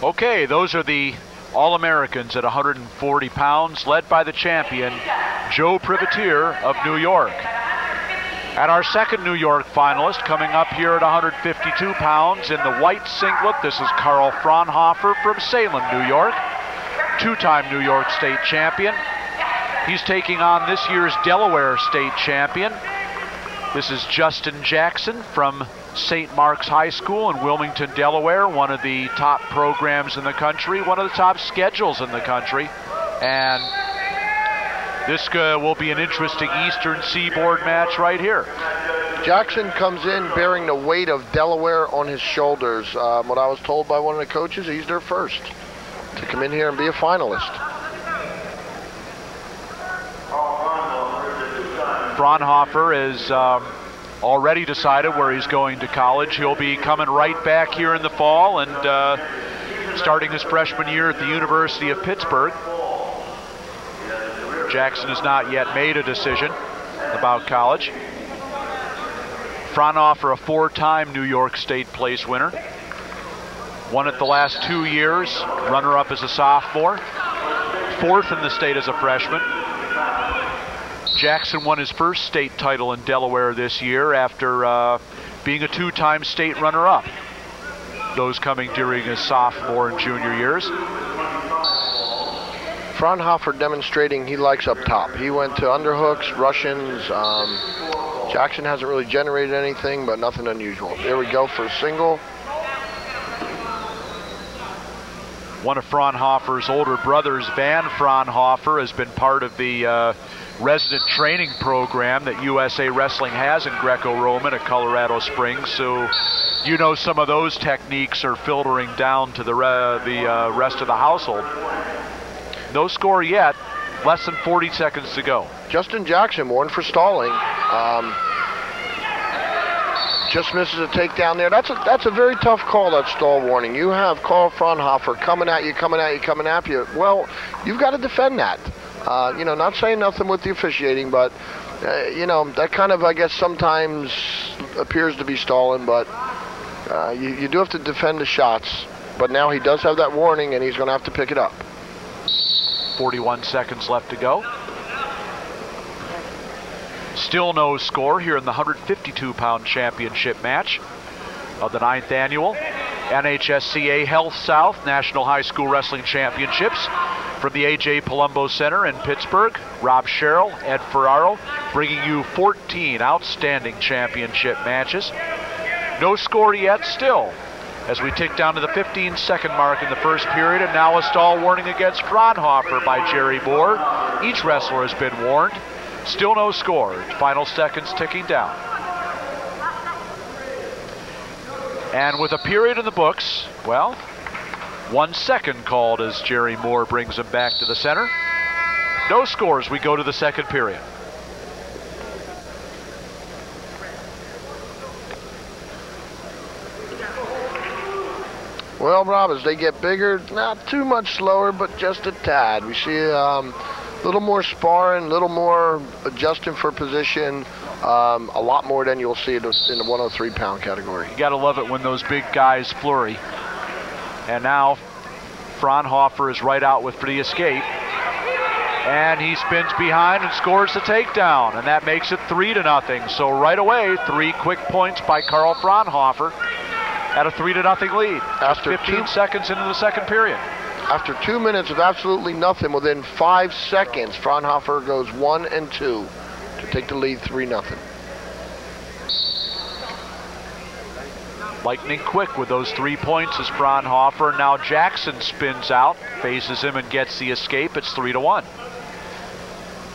Okay, those are the All-Americans at 140 pounds, led by the champion, Joe Privateer of New York. And our second New York finalist coming up here at 152 pounds in the white singlet. This is Carl Fronhofer from Salem, New York, two-time New York State champion. He's taking on this year's Delaware State champion. This is Justin Jackson from St. Mark's High School in Wilmington, Delaware, one of the top programs in the country, one of the top schedules in the country. And this will be an interesting Eastern Seaboard match right here. Jackson comes in bearing the weight of Delaware on his shoulders. What I was told by one of the coaches, he's their first to come in here and be a finalist. Fronhofer is already decided where he's going to college. He'll be coming right back here in the fall and starting his freshman year at the University of Pittsburgh. Jackson has not yet made a decision about college. Fronhofer, a four-time New York State place winner. Won it the last 2 years, runner-up as a sophomore, fourth in the state as a freshman. Jackson won his first state title in Delaware this year after being a two-time state runner-up. Those coming during his sophomore and junior years. Fronhofer demonstrating he likes up top. He went to underhooks, Russians. Jackson hasn't really generated anything, but nothing unusual. There we go for a single. One of Fronhofer's older brothers, Van Fronhofer, has been part of the resident training program that USA Wrestling has in Greco-Roman at Colorado Springs. So you know some of those techniques are filtering down to the rest of the household. No score yet. Less than 40 seconds to go. Justin Jackson warned for stalling. Just misses a takedown there. That's a very tough call, that stall warning. You have Carl Fronhofer coming at you. Well, you've got to defend that. Not saying nothing with the officiating, but, that kind of, I guess, sometimes appears to be stalling, but you do have to defend the shots. But now he does have that warning, and he's going to have to pick it up. 41 seconds left to go. Still no score here in the 152-pound championship match of the 9th annual NHSCA Health South National High School Wrestling Championships from the A.J. Palumbo Center in Pittsburgh. Rob Sherrill, Ed Ferraro, bringing you 14 outstanding championship matches. No score yet still, as we tick down to the 15-second mark in the first period, and now a stall warning against Fronhofer by Jerry Moore. Each wrestler has been warned. Still no score. Final seconds ticking down. And with a period in the books, well, 1 second called as Jerry Moore brings him back to the center. No scores. We go to the second period. Well, Rob, as they get bigger, not too much slower, but just a tad. We see a little more sparring, a little more adjusting for position, a lot more than you'll see in the 103-pound category. You got to love it when those big guys flurry. And now Fronhofer is right out for the escape. And he spins behind and scores the takedown, and that makes it 3-0. So right away, 3 quick points by Carl Fronhofer at a 3-0 lead. After 15 seconds into the second period. After 2 minutes of absolutely nothing, within 5 seconds, Fronhofer goes 1 and 2 to take the lead 3-0. Lightning quick with those 3 points as Fronhofer. Now Jackson spins out, faces him and gets the escape. It's 3-1.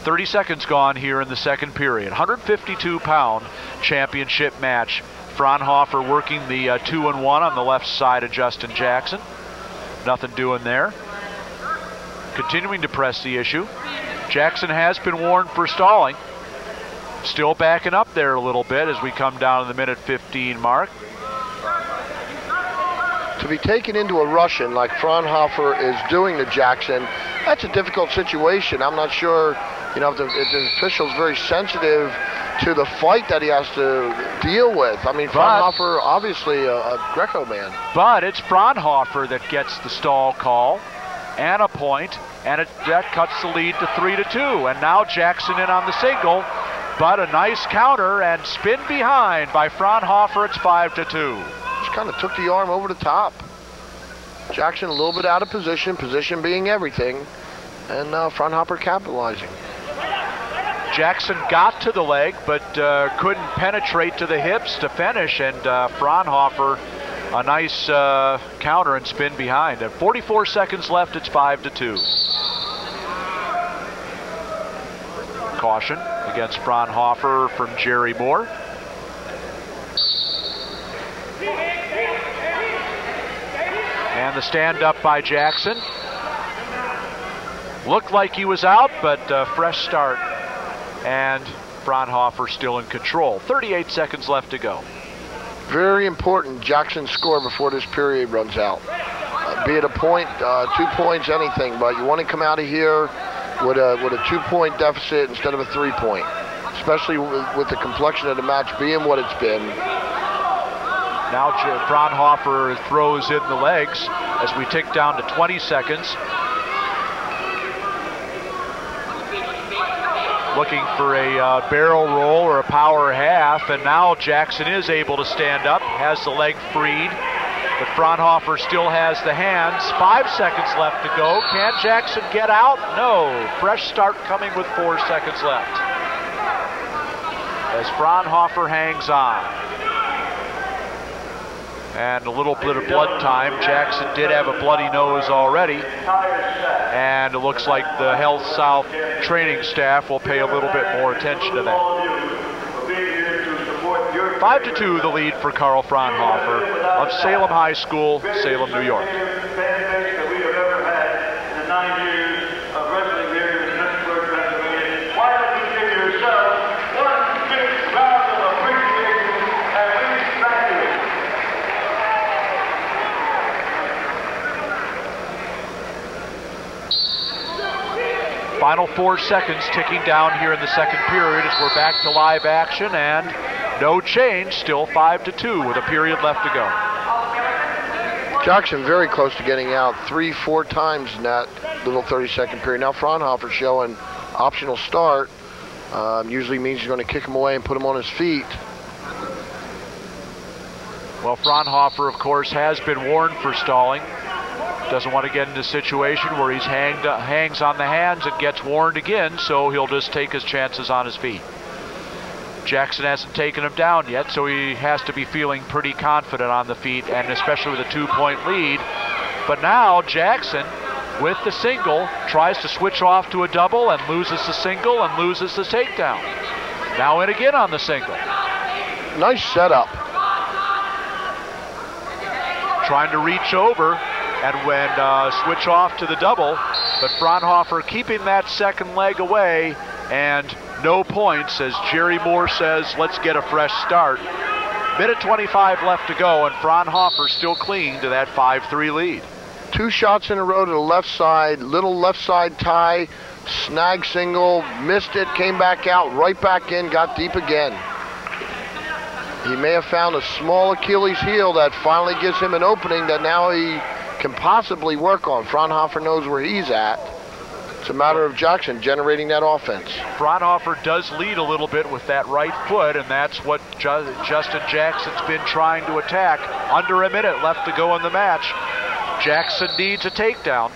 30 seconds gone here in the second period. 152-pound championship match. Fronhofer working the 2-1 on the left side of Justin Jackson. Nothing doing there. Continuing to press the issue. Jackson has been warned for stalling. Still backing up there a little bit as we come down to the minute 15 mark. To be taken into a Russian like Fronhofer is doing to Jackson, that's a difficult situation. I'm not sure, if the official's very sensitive to the fight that he has to deal with. I mean, Fronhofer, obviously a Greco man. But it's Fronhofer that gets the stall call and a point, and that cuts the lead to 3-2. And now Jackson in on the single, but a nice counter and spin behind by Fronhofer. It's 5-2. Just kind of took the arm over the top. Jackson a little bit out of position being everything, and Fronhofer capitalizing. Jackson got to the leg, but couldn't penetrate to the hips to finish, and Fronhofer a nice counter and spin behind. At 44 seconds left, it's 5-2. Caution against Fronhofer from Jerry Moore. And the stand up by Jackson. Looked like he was out, but fresh start. And Fronhofer still in control. 38 seconds left to go. Very important Jackson score before this period runs out. Be it a point, 2 points, anything, but you want to come out of here with a 2-point deficit instead of a 3-point, especially with the complexion of the match being what it's been. Now Fronhofer throws in the legs as we tick down to 20 seconds. Looking for a barrel roll or a power half, and now Jackson is able to stand up, has the leg freed, but Fronhofer still has the hands. 5 seconds left to go. Can Jackson get out? No. Fresh start coming with 4 seconds left. As Fronhofer hangs on. And a little bit of blood time. Jackson did have a bloody nose already. And it looks like the Health South training staff will pay a little bit more attention to that. 5-2 the lead for Carl Fronhofer of Salem High School, Salem, New York. Final 4 seconds ticking down here in the second period as we're back to live action, and no change, still 5-2 with a period left to go. Jackson very close to getting out 3-4 times in that little 30-second period. Now Fronhofer showing optional start. Usually means he's going to kick him away and put him on his feet. Well, Fronhofer, of course, has been warned for stalling. Doesn't want to get into a situation where he's hangs on the hands and gets warned again, so he'll just take his chances on his feet. Jackson hasn't taken him down yet, so he has to be feeling pretty confident on the feet, and especially with a 2-point lead. But now Jackson, with the single, tries to switch off to a double and loses the single and loses the takedown. Now in again on the single. Nice setup. Trying to reach over and when switch off to the double, but Fronhofer keeping that second leg away, and no points as Jerry Moore says, let's get a fresh start. Minute 25 left to go, and Fronhofer still clinging to that 5-3 lead. 2 shots in a row to the left side, little left side tie, snag single, missed it, came back out, right back in, got deep again. He may have found a small Achilles heel that finally gives him an opening that now he can possibly work on. Fronhofer knows where he's at. It's a matter of Jackson generating that offense. Fronhofer does lead a little bit with that right foot, and that's what Justin Jackson's been trying to attack. Under a minute left to go in the match. Jackson needs a takedown.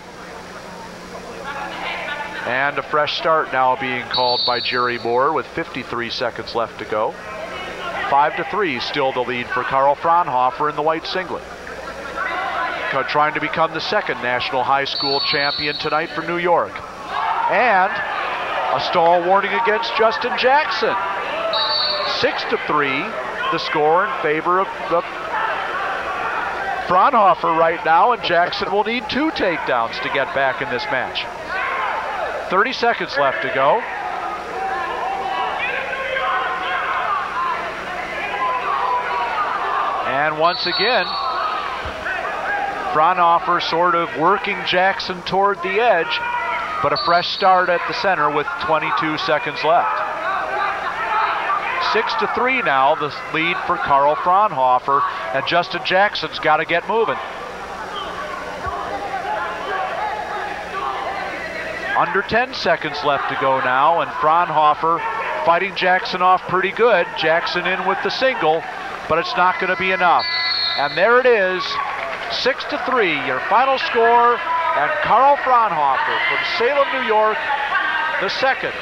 And a fresh start now being called by Jerry Moore with 53 seconds left to go. 5-3 still the lead for Carl Fronhofer in the white singlet. Trying to become the second national high school champion tonight for New York. And a stall warning against Justin Jackson. 6-3 the score in favor of Fronhofer right now, and Jackson will need 2 takedowns to get back in this match. 30 seconds left to go. And once again, Fronhofer sort of working Jackson toward the edge, but a fresh start at the center with 22 seconds left. 6-3 now, the lead for Carl Fronhofer, and Justin Jackson's got to get moving. Under 10 seconds left to go now, and Fronhofer fighting Jackson off pretty good. Jackson in with the single, but it's not going to be enough. And there it is, 6-3, your final score, and Carl Fronhofer from Salem, New York, the second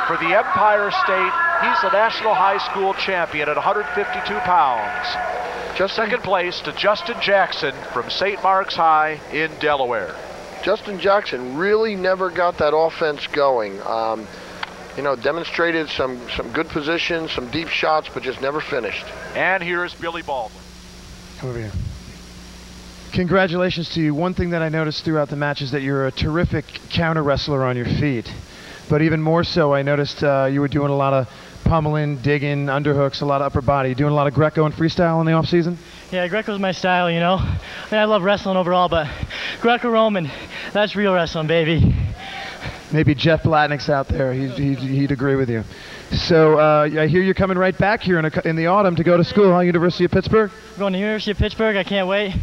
for the Empire State. He's the national high school champion at 152 pounds. Second place to Justin Jackson from St. Mark's High in Delaware. Justin Jackson really never got that offense going. Demonstrated some good positions, some deep shots, but just never finished. And here is Billy Baldwin. Come over here. Congratulations to you. One thing that I noticed throughout the match is that you're a terrific counter wrestler on your feet. But even more so, I noticed you were doing a lot of pummeling, digging, underhooks, a lot of upper body. Doing a lot of Greco and freestyle in the off season? Yeah, Greco's my style, you know. I love wrestling overall, but Greco-Roman, that's real wrestling, baby. Maybe Jeff Blatnick's out there. He'd agree with you. So I hear you're coming right back here in the autumn to go to school, huh? University of Pittsburgh? I'm going to University of Pittsburgh. I can't wait.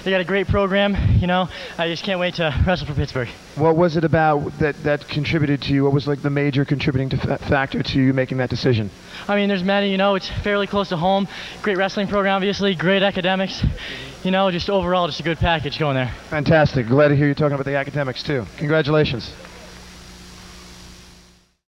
They got a great program, you know. I just can't wait to wrestle for Pittsburgh. What was it about that contributed to you? What was like the major contributing factor to you making that decision? I mean, there's many, you know. It's fairly close to home. Great wrestling program, obviously. Great academics. You know, just overall, just a good package going there. Fantastic. Glad to hear you talking about the academics, too. Congratulations.